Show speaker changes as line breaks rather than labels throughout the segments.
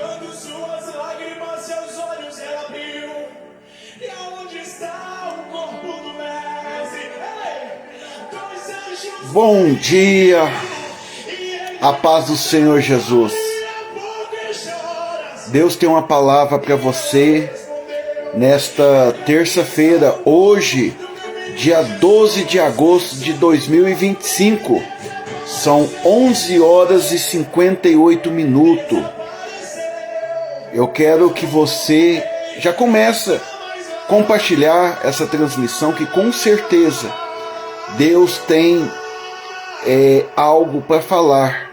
Enxugando suas lágrimas, seus olhos ela abriu. E aonde está o corpo do mestre? Ei, dois anjos.
Bom dia, a paz do Senhor Jesus. Deus tem uma palavra para você nesta terça-feira, hoje, dia 12 de agosto de 2025. São 11 horas e 58 minutos. Eu quero que você já comece a compartilhar essa transmissão, que com certeza Deus tem algo para falar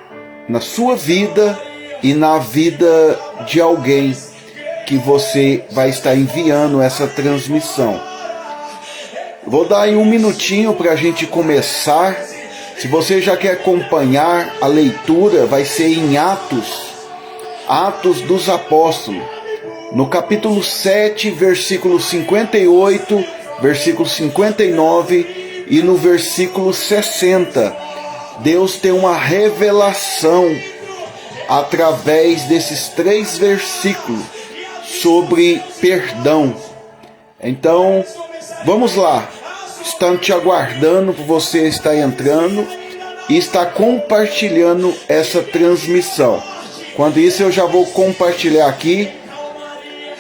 na sua vida e na vida de alguém que você vai estar enviando essa transmissão. Vou dar aí um minutinho para a gente começar. Se você já quer acompanhar a leitura, vai ser em Atos dos Apóstolos, no capítulo 7, versículo 58, versículo 59 e no versículo 60. Deus tem uma revelação através desses 3 versículos sobre perdão. Então, vamos lá. Estamos te aguardando por você estar entrando e estar compartilhando essa transmissão. Quando isso, eu já vou compartilhar aqui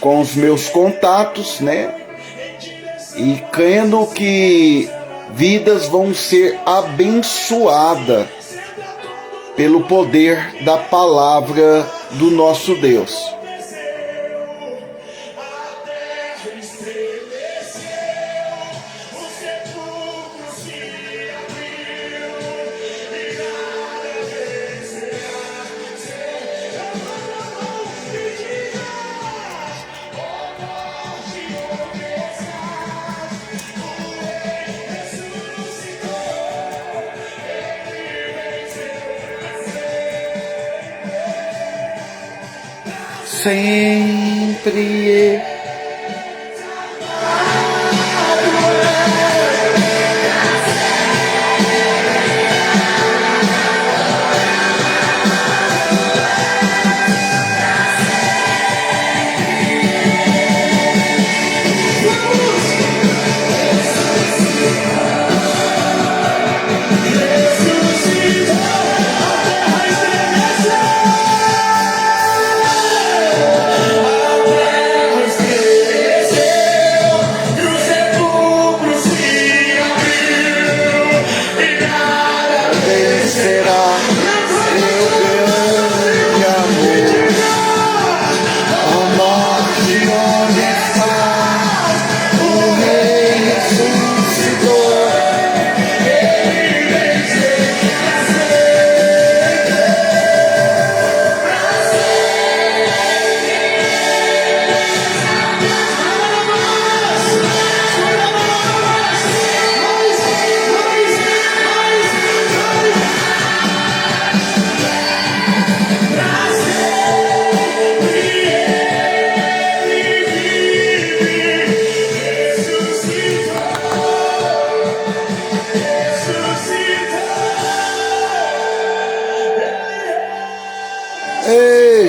com os meus contatos, né? E crendo que vidas vão ser abençoadas pelo poder da palavra do nosso Deus. Sempre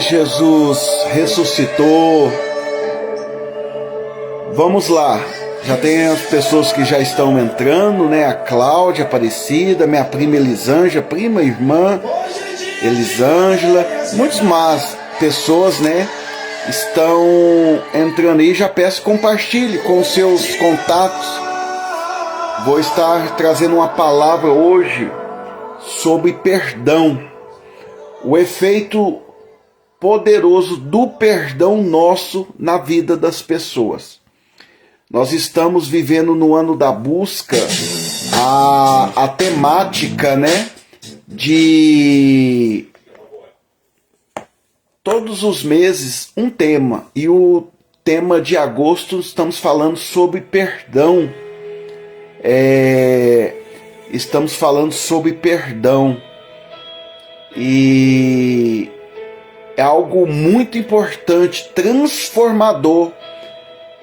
Jesus ressuscitou. Vamos lá. Já tem as pessoas que já estão entrando, né? A Cláudia Aparecida, minha prima Elisângela, prima irmã Elisângela, muitas mais pessoas, né? Estão entrando aí. Já peço compartilhe com os seus contatos. Vou estar trazendo uma palavra hoje sobre perdão. O efeito poderoso do perdão nosso na vida das pessoas. Nós estamos vivendo no ano da busca, a temática, né, de todos os meses um tema, e o tema de agosto estamos falando sobre perdão. Estamos falando sobre perdão, e é algo muito importante, transformador,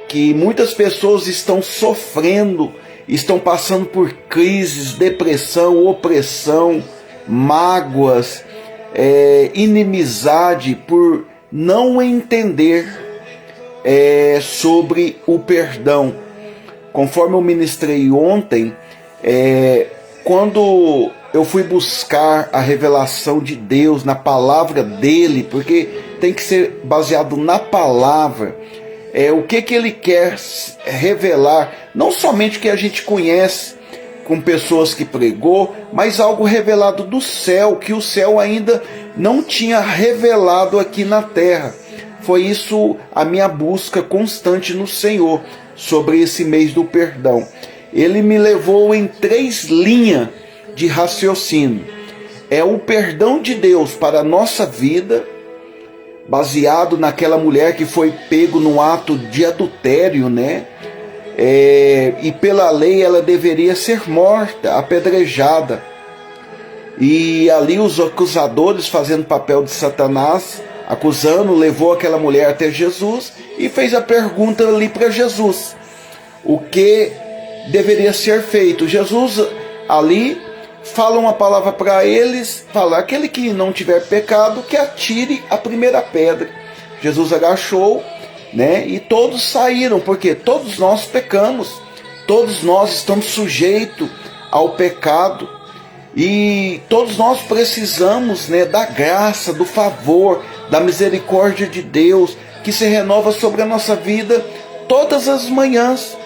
que muitas pessoas estão sofrendo, estão passando por crises, depressão, opressão, mágoas, inimizade, por não entender sobre o perdão. Conforme eu ministrei ontem, quando eu fui buscar a revelação de Deus na palavra dele, porque tem que ser baseado na palavra, o que ele quer revelar, não somente o que a gente conhece com pessoas que pregou, mas algo revelado do céu, que o céu ainda não tinha revelado aqui na terra. Foi isso a minha busca constante no Senhor, sobre esse mês do perdão. Ele me levou em 3 linhas de raciocínio. É o perdão de Deus para a nossa vida, baseado naquela mulher que foi pego no ato de adultério, né? E pela lei ela deveria ser morta, apedrejada. E ali os acusadores, fazendo papel de Satanás, acusando, levou aquela mulher até Jesus e fez a pergunta ali para Jesus: o que deveria ser feito? Jesus ali fala uma palavra para eles, fala: aquele que não tiver pecado, que atire a primeira pedra. Jesus agachou, né? E todos saíram, porque todos nós pecamos, todos nós estamos sujeitos ao pecado, e todos nós precisamos, né, da graça, do favor, da misericórdia de Deus, que se renova sobre a nossa vida todas as manhãs.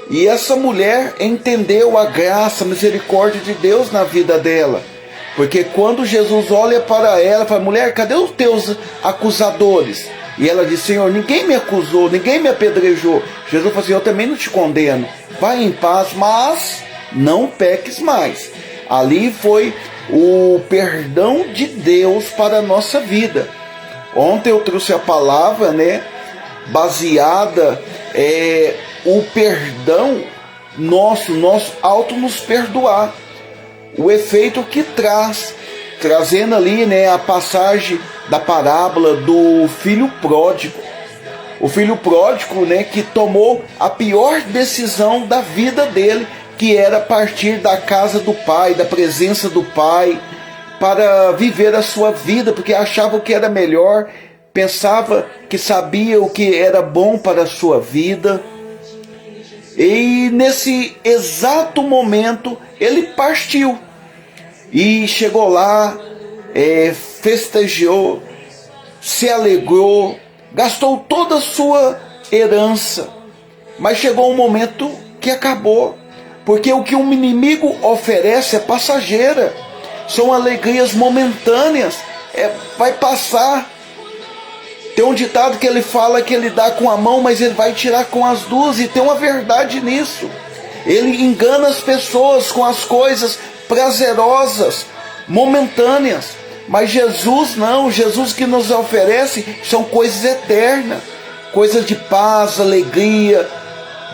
E essa mulher entendeu a graça, a misericórdia de Deus na vida dela, porque quando Jesus olha para ela, fala: mulher, cadê os teus acusadores? E ela diz: Senhor, ninguém me acusou, ninguém me apedrejou. Jesus falou assim: eu também não te condeno, vai em paz, mas não peques mais. Ali foi o perdão de Deus para a nossa vida. Ontem eu trouxe a palavra, né, baseada o perdão nosso auto nos perdoar, o efeito que traz, trazendo ali, né, a passagem da parábola do filho pródigo. O filho pródigo, né, que tomou a pior decisão da vida dele, que era partir da casa do pai, da presença do pai, para viver a sua vida, porque achava o que era melhor, pensava que sabia o que era bom para a sua vida. E nesse exato momento ele partiu e chegou lá, festejou, se alegrou, gastou toda a sua herança, mas chegou um momento que acabou, porque o que um inimigo oferece é passageira, são alegrias momentâneas, vai passar. Tem um ditado que ele fala que ele dá com a mão, mas ele vai tirar com as duas, e tem uma verdade nisso. Ele engana as pessoas com as coisas prazerosas, momentâneas, mas Jesus não. Jesus que nos oferece são coisas eternas, coisas de paz, alegria,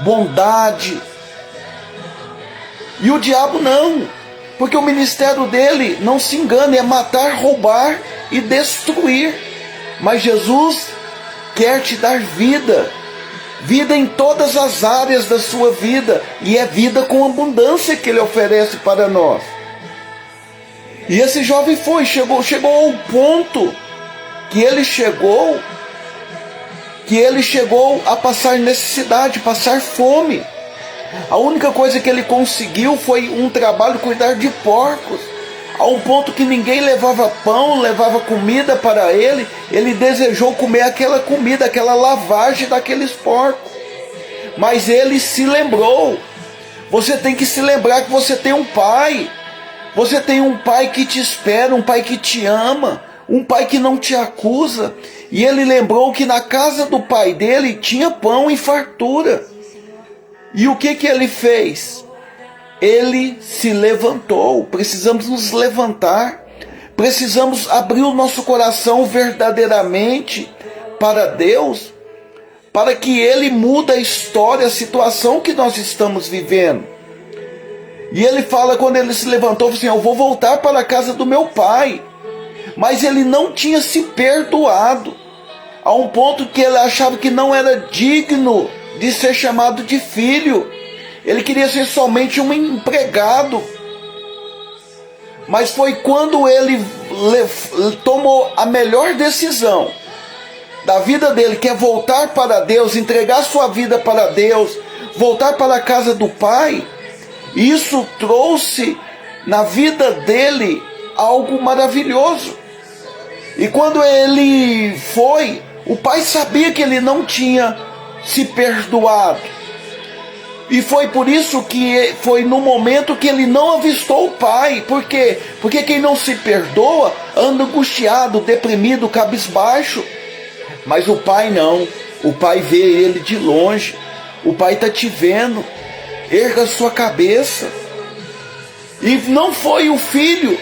bondade. E o diabo não, porque o ministério dele, não se engane, é matar, roubar e destruir. Mas Jesus quer te dar vida, vida em todas as áreas da sua vida, e é vida com abundância que ele oferece para nós. E esse jovem chegou ao ponto que ele chegou a passar necessidade, passar fome. A única coisa que ele conseguiu foi um trabalho, cuidar de porcos. A um ponto que ninguém levava pão, levava comida para ele. Ele desejou comer aquela comida, aquela lavagem daqueles porcos. Mas ele se lembrou. Você tem que se lembrar que você tem um pai. Você tem um pai que te espera, um pai que te ama, um pai que não te acusa. E ele lembrou que na casa do pai dele tinha pão em fartura. E o que ele fez? Ele se levantou. Precisamos nos levantar, precisamos abrir o nosso coração verdadeiramente para Deus, para que Ele mude a história, a situação que nós estamos vivendo. E ele fala, quando ele se levantou, assim: eu vou voltar para a casa do meu pai. Mas ele não tinha se perdoado, a um ponto que ele achava que não era digno de ser chamado de filho. Ele queria ser somente um empregado. Mas foi quando ele tomou a melhor decisão, da vida dele, que é voltar para Deus, entregar sua vida para Deus, voltar para a casa do Pai, isso trouxe na vida dele algo maravilhoso. E quando ele foi, o pai sabia que ele não tinha se perdoado. E foi por isso que foi no momento que ele não avistou o pai. Por quê? Porque quem não se perdoa anda angustiado, deprimido, cabisbaixo. Mas o pai não. O pai vê ele de longe. O pai está te vendo. Erga sua cabeça. E não foi o filho,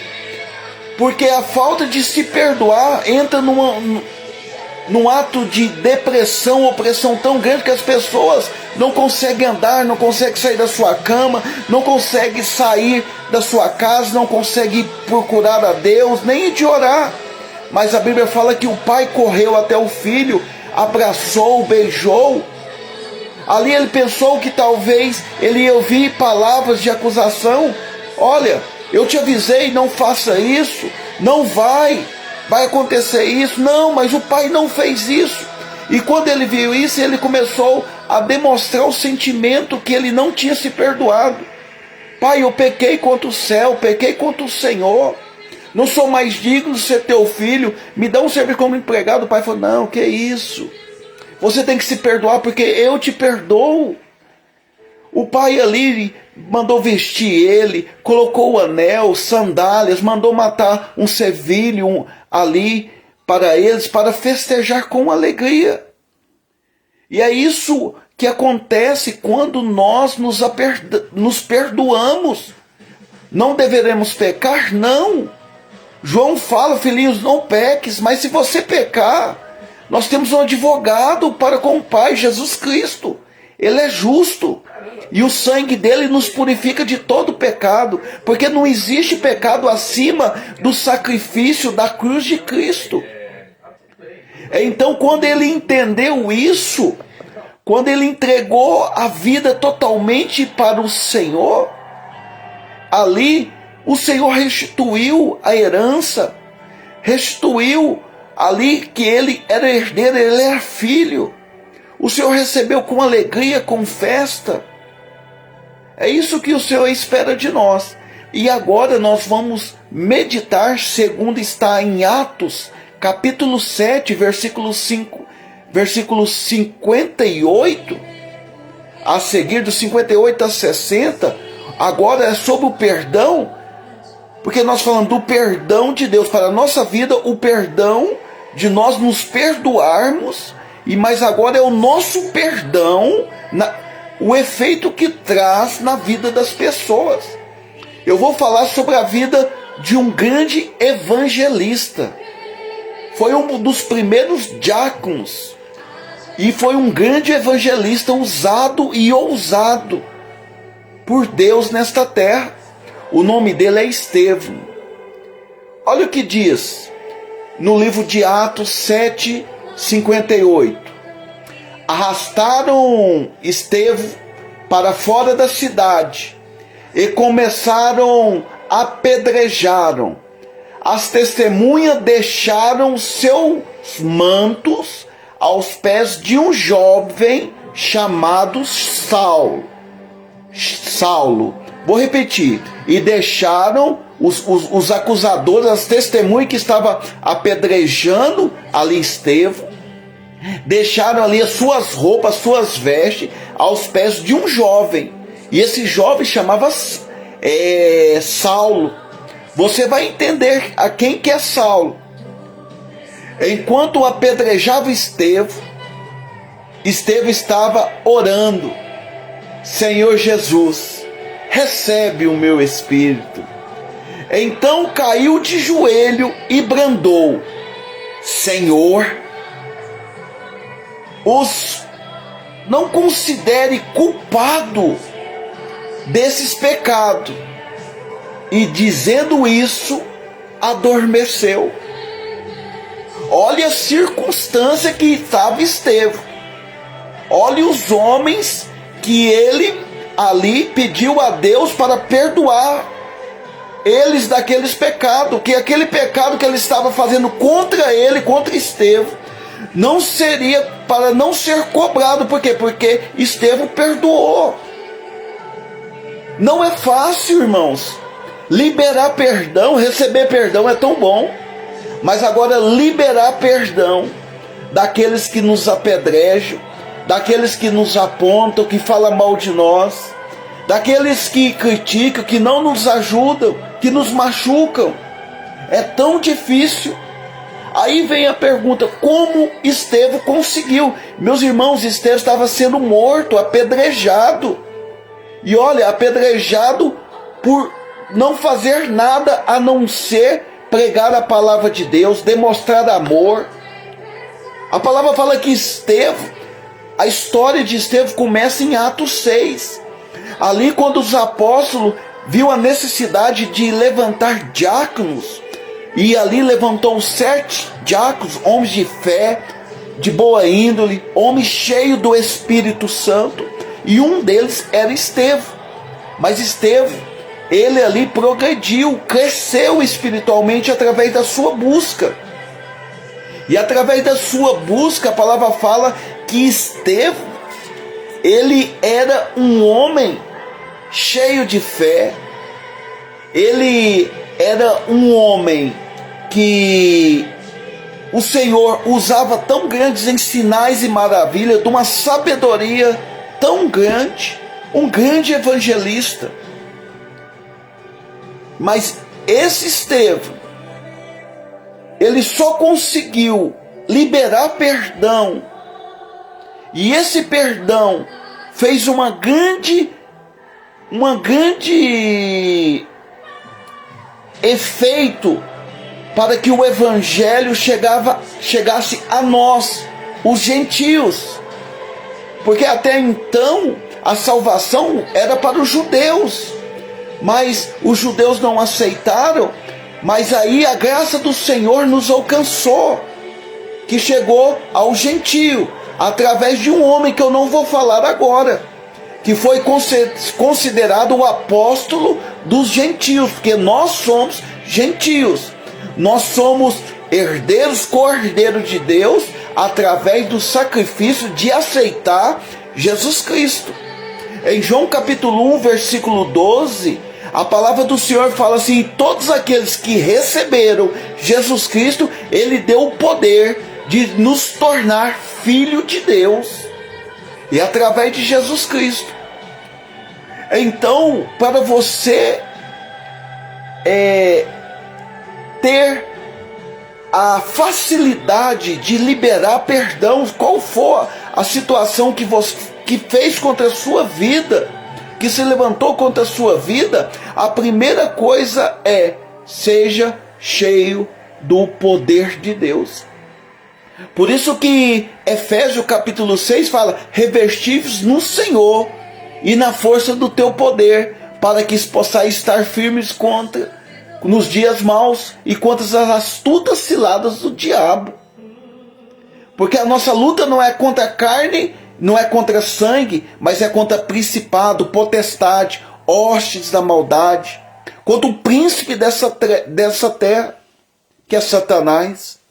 porque a falta de se perdoar entra num ato de depressão, opressão tão grande que as pessoas não conseguem andar, não conseguem sair da sua cama, não conseguem sair da sua casa, não conseguem procurar a Deus, nem de orar. Mas a Bíblia fala que o pai correu até o filho, abraçou, beijou. Ali ele pensou que talvez ele ia ouvir palavras de acusação. Olha, eu te avisei, não faça isso, não vai acontecer isso. Não, mas o pai não fez isso. E quando ele viu isso, ele começou a demonstrar o sentimento que ele não tinha se perdoado. Pai, eu pequei contra o céu, pequei contra o Senhor, não sou mais digno de ser teu filho, me dá um serviço como empregado. O pai falou, não, que isso, você tem que se perdoar porque eu te perdoo. O pai ali mandou vestir ele, colocou o anel, sandálias, mandou matar um servilho ali para eles, para festejar com alegria. E é isso que acontece quando nós nos perdoamos. Não deveremos pecar? Não. João fala, filhinhos, não peques, mas se você pecar, nós temos um advogado para com o Pai, Jesus Cristo. Ele é justo. E o sangue dele nos purifica de todo pecado, porque não existe pecado acima do sacrifício da cruz de Cristo. Então, quando ele entendeu isso, quando ele entregou a vida totalmente para o Senhor, ali o Senhor restituiu a herança, restituiu ali que ele era herdeiro, ele era filho. O Senhor recebeu com alegria, com festa. É isso que o Senhor espera de nós. E agora nós vamos meditar, segundo está em Atos, capítulo 7, versículo 58, a seguir do 58 a 60, agora é sobre o perdão, porque nós falamos do perdão de Deus para a nossa vida, o perdão de nós nos perdoarmos, mas agora é o nosso perdão, o efeito que traz na vida das pessoas. Eu vou falar sobre a vida de um grande evangelista. Foi um dos primeiros diáconos e foi um grande evangelista usado e ousado por Deus nesta terra. O nome dele é Estevão. Olha o que diz no livro de Atos 7:58. Arrastaram Estevão para fora da cidade e começaram a apedrejá-lo. As testemunhas deixaram seus mantos aos pés de um jovem chamado Saulo. Vou repetir. E deixaram os acusadores, as testemunhas que estavam apedrejando ali Estevão, deixaram ali as suas roupas, suas vestes aos pés de um jovem. E esse jovem chamava Saulo. Você vai entender a quem que é Saulo. Enquanto apedrejava Estevão estava orando: Senhor Jesus, recebe o meu espírito. Então caiu de joelho e bradou: Senhor, os não considere culpado desses pecados. E dizendo isso, adormeceu. Olha a circunstância que estava Estevão. Olha os homens que ele ali pediu a Deus para perdoar eles daqueles pecados, que aquele pecado que ele estava fazendo contra ele, contra Estevão, não seria para não ser cobrado. Por quê? Porque Estevão perdoou. Não é fácil, irmãos. Liberar perdão, receber perdão é tão bom. Mas agora liberar perdão daqueles que nos apedrejam, daqueles que nos apontam, que falam mal de nós, daqueles que criticam, que não nos ajudam, que nos machucam. É tão difícil. Aí vem a pergunta: como Estevão conseguiu? Meus irmãos, Estevão estava sendo morto, apedrejado. E olha, apedrejado por não fazer nada a não ser pregar a palavra de Deus, demonstrar amor. A palavra fala que Estevão, a história de Estevão começa em Atos 6. Ali quando os apóstolos viu a necessidade de levantar diáconos, e ali levantou 7 diáconos, homens de fé, de boa índole, homens cheios do Espírito Santo, e um deles era Estevão. Mas Estevão, ele ali progrediu, cresceu espiritualmente através da sua busca. E através da sua busca, a palavra fala que Estevão, ele era um homem cheio de fé. Ele era um homem que o Senhor usava tão grandes em sinais e maravilhas, de uma sabedoria tão grande, um grande evangelista. Mas esse Estevão, ele só conseguiu liberar perdão, e esse perdão fez uma grande efeito para que o evangelho chegasse a nós, os gentios. Porque até então a salvação era para os judeus, mas os judeus não aceitaram. Mas aí a graça do Senhor nos alcançou, que chegou ao gentio, através de um homem que eu não vou falar agora, que foi considerado o apóstolo dos gentios, porque nós somos gentios, nós somos herdeiros, co-herdeiros de Deus, através do sacrifício de aceitar Jesus Cristo. Em João capítulo 1, versículo 12, a palavra do Senhor fala assim: todos aqueles que receberam Jesus Cristo, Ele deu o poder de nos tornar filho de Deus, e através de Jesus Cristo. Então, para você ter a facilidade de liberar perdão, qual for a situação que fez contra a sua vida, que se levantou contra a sua vida, a primeira coisa é: seja cheio do poder de Deus. Por isso que Efésios capítulo 6 fala: revesti-vos no Senhor e na força do teu poder, para que possais estar firmes nos dias maus e contra as astutas ciladas do diabo. Porque a nossa luta não é contra a carne, não é contra sangue, mas é contra principado, potestade, hostes da maldade, contra o príncipe dessa terra, que é Satanás.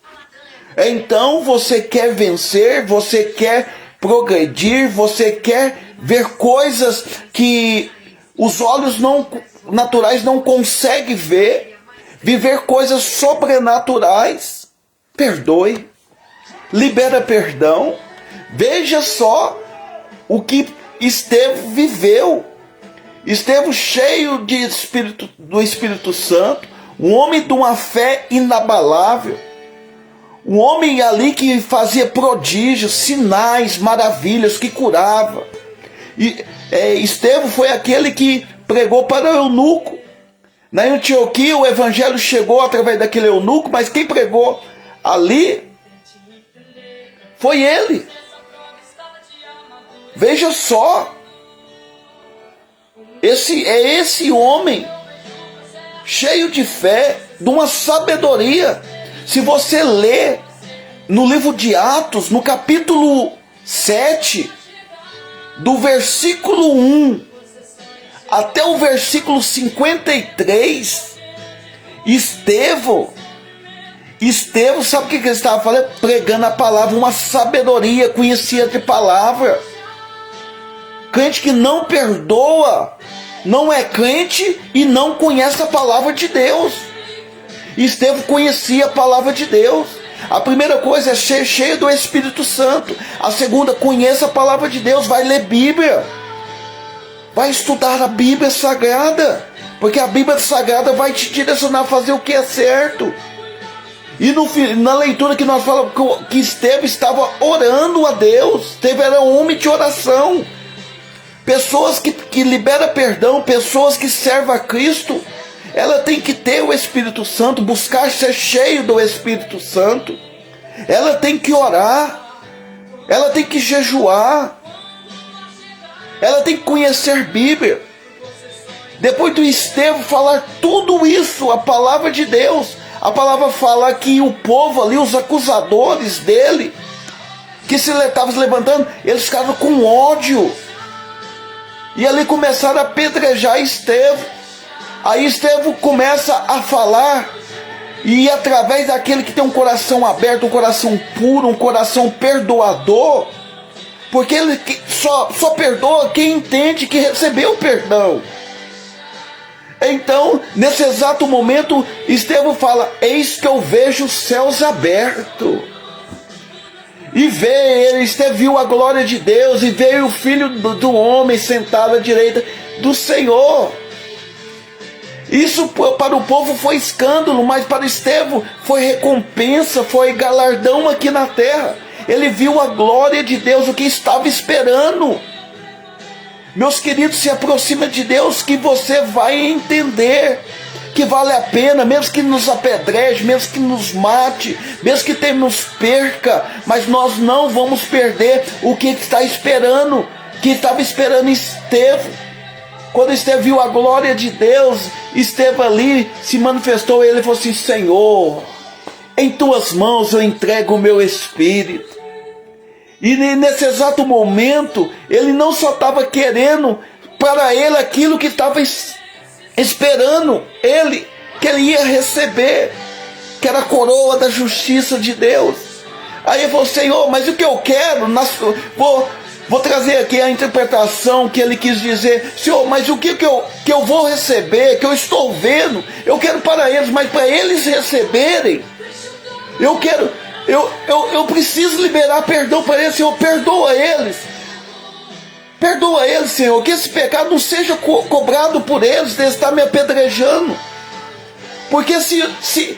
Então você quer vencer, você quer progredir, você quer ver coisas que os olhos naturais não conseguem ver, viver coisas sobrenaturais. Perdoe, libera perdão. Veja só o que Estevão viveu. Estevão, cheio do Espírito Santo, um homem de uma fé inabalável, um homem ali que fazia prodígios, sinais, maravilhas, que curava. E Estevão foi aquele que pregou para o eunuco. Na Antioquia o evangelho chegou através daquele eunuco, mas quem pregou ali foi ele. Veja só, esse homem cheio de fé, de uma sabedoria. Se você ler no livro de Atos, no capítulo 7, do versículo 1 até o versículo 53, Estevão Estevão, sabe o que ele estava falando? Pregando a palavra, uma sabedoria, conhecia de palavra. Crente que não perdoa, não é crente e não conhece a palavra de Deus. Estevão conhecia a palavra de Deus. A primeira coisa é ser cheio do Espírito Santo. A segunda, conheça a palavra de Deus, vai ler Bíblia. Vai estudar a Bíblia Sagrada, porque a Bíblia Sagrada vai te direcionar a fazer o que é certo. E na leitura que nós falamos que Estevão estava orando a Deus. Estevão era um homem de oração. Pessoas que liberam perdão, pessoas que servem a Cristo, ela tem que ter o Espírito Santo, buscar ser cheio do Espírito Santo. Ela tem que orar, ela tem que jejuar, ela tem que conhecer Bíblia. Depois do Estevão falar tudo isso, a palavra de Deus, a palavra fala que o povo ali, os acusadores dele, que se estavam se levantando, eles ficaram com ódio. E ali começaram a apedrejar Estevão. Aí Estevão começa a falar, e através daquele que tem um coração aberto, um coração puro, um coração perdoador, porque ele só perdoa quem entende que recebeu o perdão. Então, nesse exato momento, Estevão fala: eis que eu vejo os céus abertos. E Estevão viu a glória de Deus, e veio o Filho do Homem sentado à direita do Senhor. Isso para o povo foi escândalo, mas para Estevão foi recompensa, foi galardão aqui na terra. Ele viu a glória de Deus, o que estava esperando. Meus queridos, se aproxima de Deus que você vai entender que vale a pena, mesmo que nos apedreje, mesmo que nos mate, mesmo que nos perca, mas nós não vamos perder o que está esperando, que estava esperando Estevão. Quando Estevão viu a glória de Deus, Estevão ali se manifestou, ele falou assim: Senhor, em tuas mãos eu entrego o meu espírito. E nesse exato momento, ele não só estava querendo para ele aquilo que estava esperando que ele ia receber, que era a coroa da justiça de Deus. Aí ele falou: Senhor, mas o que eu quero, vou trazer aqui a interpretação que ele quis dizer. Senhor, mas o que eu vou receber, que eu estou vendo, eu quero para eles, mas para eles receberem, eu preciso liberar perdão para eles. Senhor, perdoa eles. Perdoa eles, Senhor, que esse pecado não seja cobrado por eles, de estar me apedrejando. Porque se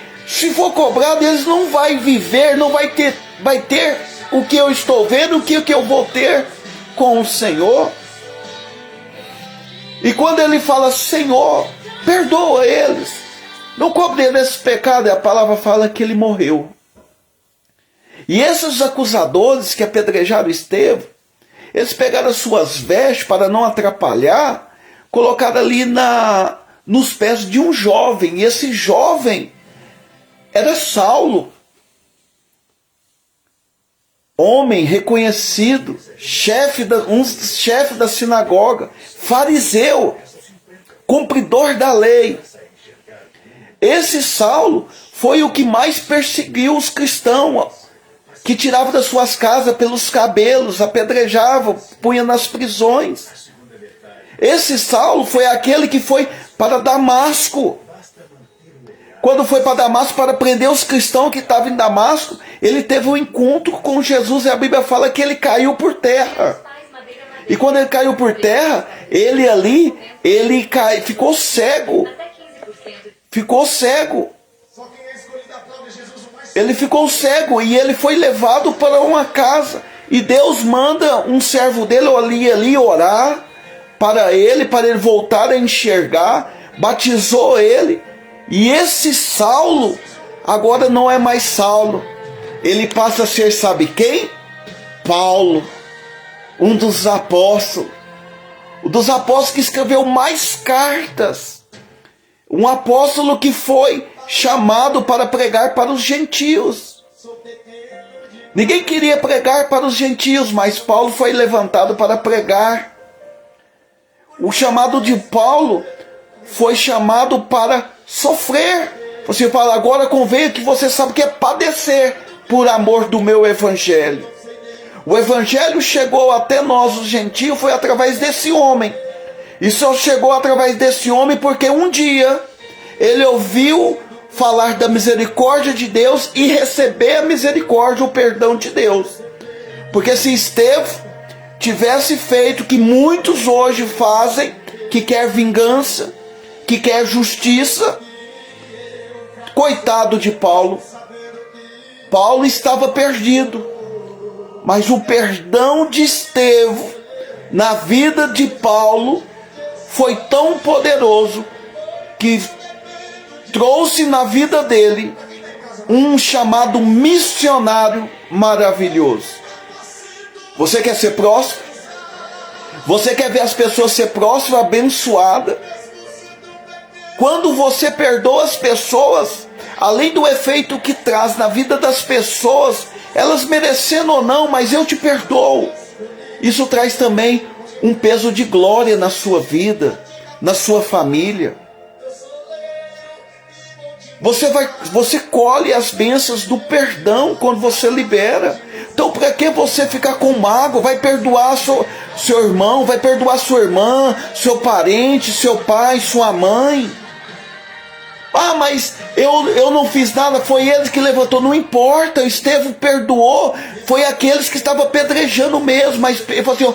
for cobrado, eles não vão viver, não vai ter o que eu estou vendo, o que eu vou ter com o Senhor. E quando ele fala: Senhor, perdoa eles, não cobre eles esse pecado, e a palavra fala que ele morreu. E esses acusadores que apedrejaram Estevão, eles pegaram as suas vestes para não atrapalhar, colocaram ali nos pés de um jovem. E esse jovem era Saulo, homem reconhecido, chefe da sinagoga, fariseu, cumpridor da lei. Esse Saulo foi o que mais perseguiu os cristãos, que tirava das suas casas pelos cabelos, apedrejava, punha nas prisões. Esse Saulo foi aquele que foi para Damasco. Quando foi para Damasco para prender os cristãos que estavam em Damasco, ele teve um encontro com Jesus, e a Bíblia fala que ele caiu por terra. E quando ele caiu por terra, ficou cego. Ficou cego. Ele ficou cego e ele foi levado para uma casa. E Deus manda um servo dele ali orar para ele voltar a enxergar. Batizou ele. E esse Saulo agora não é mais Saulo. Ele passa a ser, sabe quem? Paulo, um dos apóstolos. Um dos apóstolos que escreveu mais cartas. Um apóstolo que foi chamado para pregar para os gentios. Ninguém queria pregar para os gentios, mas Paulo foi levantado para pregar. O chamado de Paulo foi chamado para sofrer Você fala, agora convém que você sabe que é padecer por amor do meu evangelho. O evangelho chegou até nós, os gentios, foi através desse homem. E só chegou através desse homem porque um dia ele ouviu falar da misericórdia de Deus e receber a misericórdia, o perdão de Deus. Porque se Estevão tivesse feito o que muitos hoje fazem, que quer vingança, que quer justiça, coitado de Paulo. Paulo estava perdido, mas o perdão de Estevão na vida de Paulo foi tão poderoso que trouxe na vida dele um chamado missionário maravilhoso. Você quer ser próspero? Você quer ver as pessoas ser prósperas, abençoadas? Quando você perdoa as pessoas, além do efeito que traz na vida das pessoas, elas merecendo ou não, mas eu te perdoo. Isso traz também um peso de glória na sua vida, na sua família. Você colhe as bênçãos do perdão quando você libera. Então, para que você ficar com mágoa? Vai perdoar seu irmão, vai perdoar sua irmã, seu parente, seu pai, sua mãe. Ah, mas eu não fiz nada, foi ele que levantou. Não importa, Estevão perdoou, foi aqueles que estavam apedrejando mesmo. Mas ele falou assim,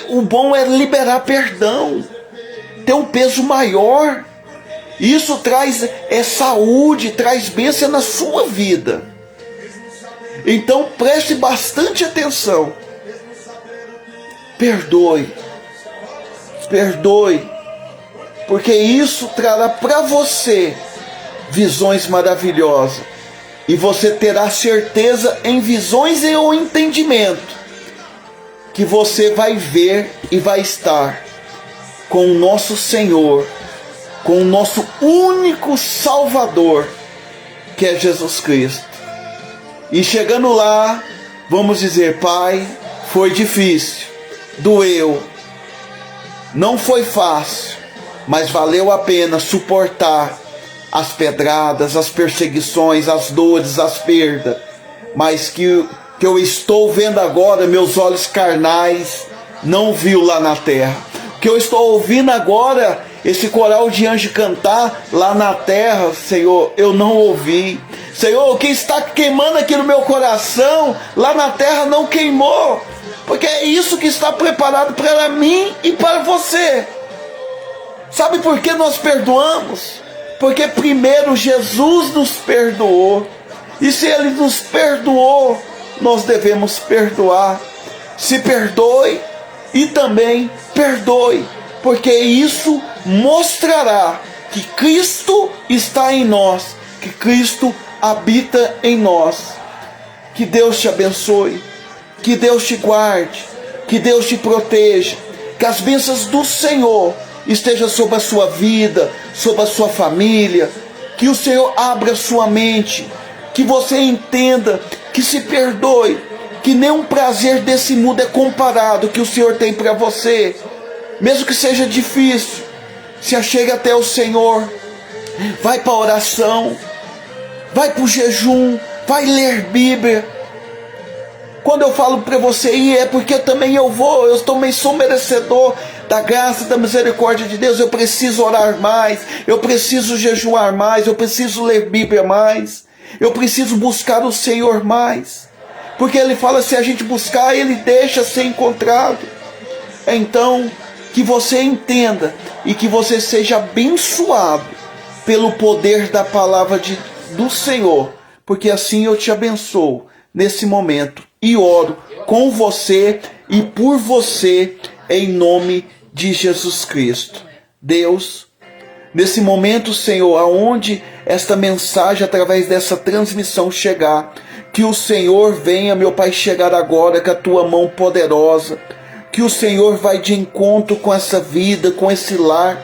o bom é liberar perdão, tem um peso maior. Isso traz saúde, traz bênção na sua vida. Então preste bastante atenção. Perdoe, porque isso trará para você visões maravilhosas. E você terá certeza em visões e o entendimento que você vai ver e vai estar com o nosso Senhor, com o nosso único Salvador, que é Jesus Cristo. E chegando lá, vamos dizer, Pai, foi difícil, doeu, não foi fácil, mas valeu a pena suportar as pedradas, as perseguições, as dores, as perdas. Mas que eu estou vendo agora, meus olhos carnais não viu lá na terra. O que eu estou ouvindo agora, esse coral de anjo cantar lá na terra, Senhor, eu não ouvi. Senhor, o que está queimando aqui no meu coração, lá na terra não queimou. Porque é isso que está preparado para mim e para você. Sabe por que nós perdoamos? Porque primeiro Jesus nos perdoou. E se Ele nos perdoou, nós devemos perdoar. Se perdoe e também perdoe. Porque isso mostrará que Cristo está em nós. Que Cristo habita em nós. Que Deus te abençoe. Que Deus te guarde. Que Deus te proteja. Que as bênçãos do Senhor esteja sobre a sua vida, sobre a sua família, que o Senhor abra sua mente, que você entenda, que se perdoe, que nenhum prazer desse mundo é comparado que o Senhor tem para você, mesmo que seja difícil, se achegue até o Senhor, vai para a oração, vai para o jejum, vai ler Bíblia. Quando eu falo para você ir, é porque também eu também sou merecedor da graça, da misericórdia de Deus. Eu preciso orar mais, eu preciso jejuar mais, eu preciso ler Bíblia mais, eu preciso buscar o Senhor mais, porque Ele fala, se a gente buscar, Ele deixa ser encontrado. Então, que você entenda e que você seja abençoado pelo poder da palavra do Senhor, porque assim eu te abençoo nesse momento e oro com você e por você, em nome de Jesus Cristo. Deus, nesse momento, Senhor, aonde esta mensagem, através dessa transmissão chegar, que o Senhor venha, meu Pai, chegar agora com a tua mão poderosa, que o Senhor vai de encontro com essa vida, com esse lar,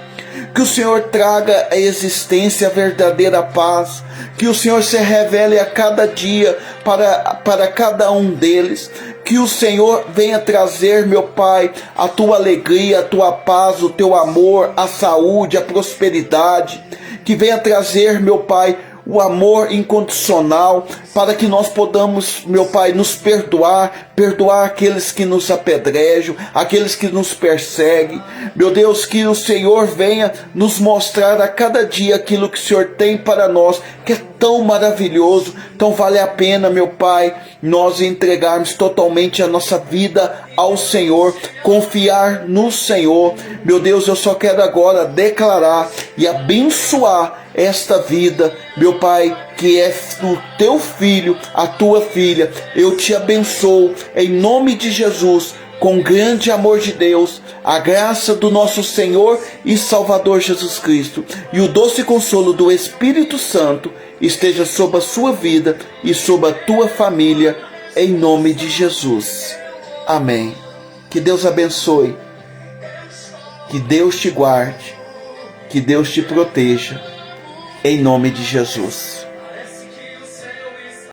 que o Senhor traga à existência a verdadeira paz, que o Senhor se revele a cada dia para cada um deles, que o Senhor venha trazer, meu Pai, a tua alegria, a tua paz, o teu amor, a saúde, a prosperidade, que venha trazer, meu Pai, o amor incondicional, para que nós podamos, meu Pai, nos perdoar aqueles que nos apedrejam, aqueles que nos perseguem. Meu Deus, que o Senhor venha nos mostrar a cada dia aquilo que o Senhor tem para nós, que é tão maravilhoso. Então vale a pena, meu Pai, nós entregarmos totalmente a nossa vida ao Senhor, confiar no Senhor. Meu Deus, eu só quero agora declarar e abençoar esta vida, meu Pai, que é o teu filho, a tua filha. Eu te abençoo em nome de Jesus, com grande amor de Deus, a graça do nosso Senhor e Salvador Jesus Cristo e o doce consolo do Espírito Santo esteja sobre a sua vida e sobre a tua família, em nome de Jesus. Amém. Que Deus abençoe, que Deus te guarde, que Deus te proteja, em nome de Jesus.